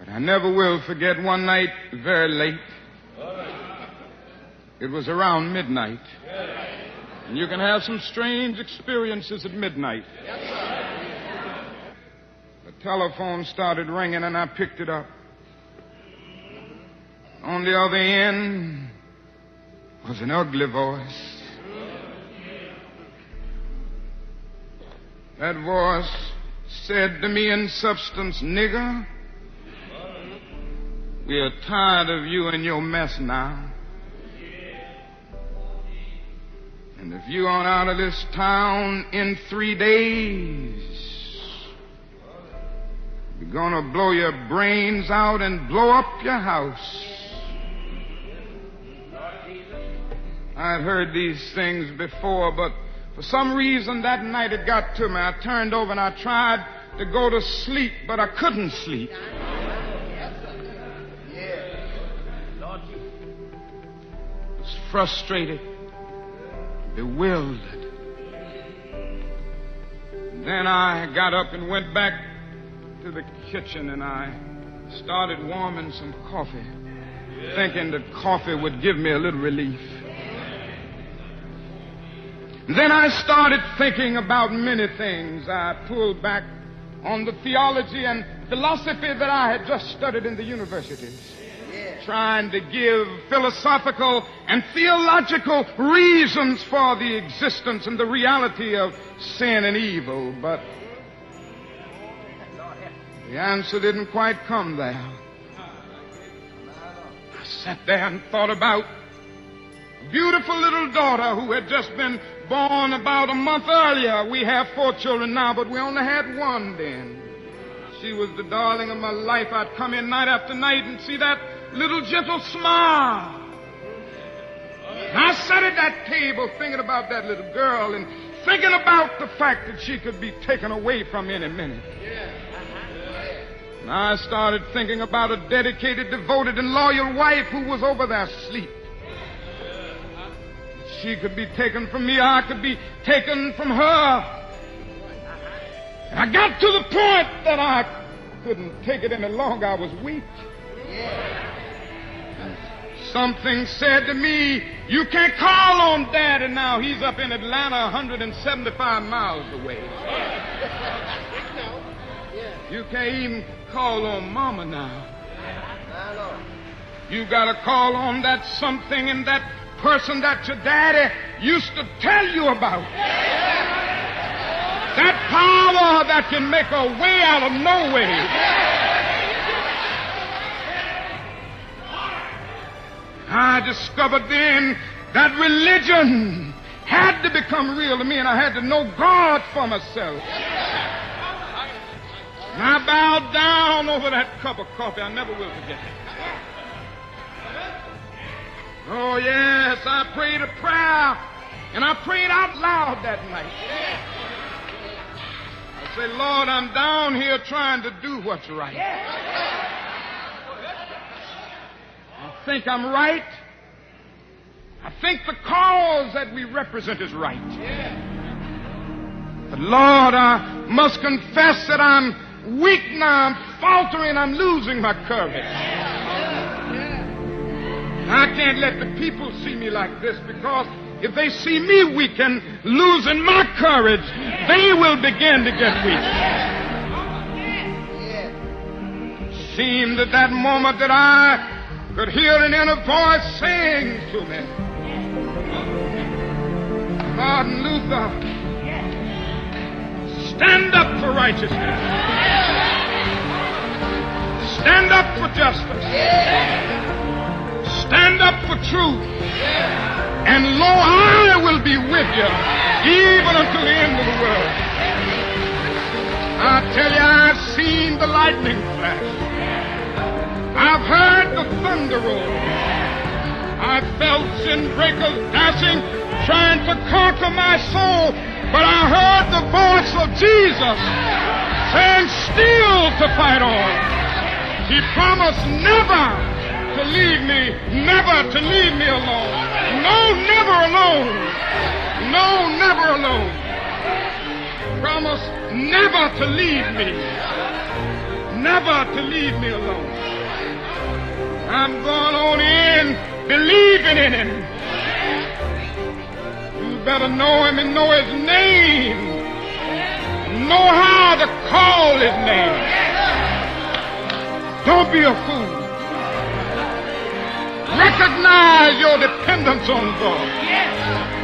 But I never will forget one night very late. It was around midnight. And you can have some strange experiences at midnight. The telephone started ringing and I picked it up. On the other end was an ugly voice. That voice said to me in substance, "Nigger, we are tired of you and your mess now. And if you aren't out of this town in 3 days, we're gonna blow your brains out and blow up your house." I've heard these things before, but for some reason that night it got to me. I turned over and I tried to go to sleep, but I couldn't sleep. I was frustrated, bewildered. Then I got up and went back to the kitchen and I started warming some coffee, thinking that coffee would give me a little relief. Then I started thinking about many things. I pulled back on the theology and philosophy that I had just studied in the universities, trying to give philosophical and theological reasons for the existence and the reality of sin and evil. But the answer didn't quite come there. I sat there and thought about a beautiful little daughter who had just been born about a month earlier. We have 4 children now, but we only had one then. She was the darling of my life. I'd come in night after night and see that little gentle smile. And I sat at that table thinking about that little girl and thinking about the fact that she could be taken away from any minute. And I started thinking about a dedicated, devoted, and loyal wife who was over there asleep. She could be taken from me, or I could be taken from her. And I got to the point that I couldn't take it any longer. I was weak. And something said to me, "You can't call on Daddy now. He's up in Atlanta 175 miles away. You can't even call on Mama now. You got to call on that something and that person that your daddy used to tell you about. That power that can make a way out of no way." I discovered then that religion had to become real to me, and I had to know God for myself. And I bowed down over that cup of coffee. I never will forget it. Oh, yes, I prayed a prayer, and I prayed out loud that night. I said, "Lord, I'm down here trying to do what's right. I think I'm right. I think the cause that we represent is right. But, Lord, I must confess that I'm weak now. I'm faltering. I'm losing my courage. I can't let the people see me like this, because if they see me weak and losing my courage, they will begin to get weak." It seemed at that moment that I could hear an inner voice saying to me, "Martin Luther, stand up for righteousness. Stand up for justice. Stand up for truth. And lo, I will be with you even until the end of the world." I tell you, I've seen the lightning flash. I've heard the thunder roll. I've felt sin breakers dashing, trying to conquer my soul. But I heard the voice of Jesus saying, "Still to fight on." He promised never to leave me, never to leave me alone. No, never alone. No, never alone. Promise never to leave me, never to leave me alone. I'm going on in believing in him. You better know him and know his name. Know how to call his name. Don't be a fool. Recognize your dependence on God.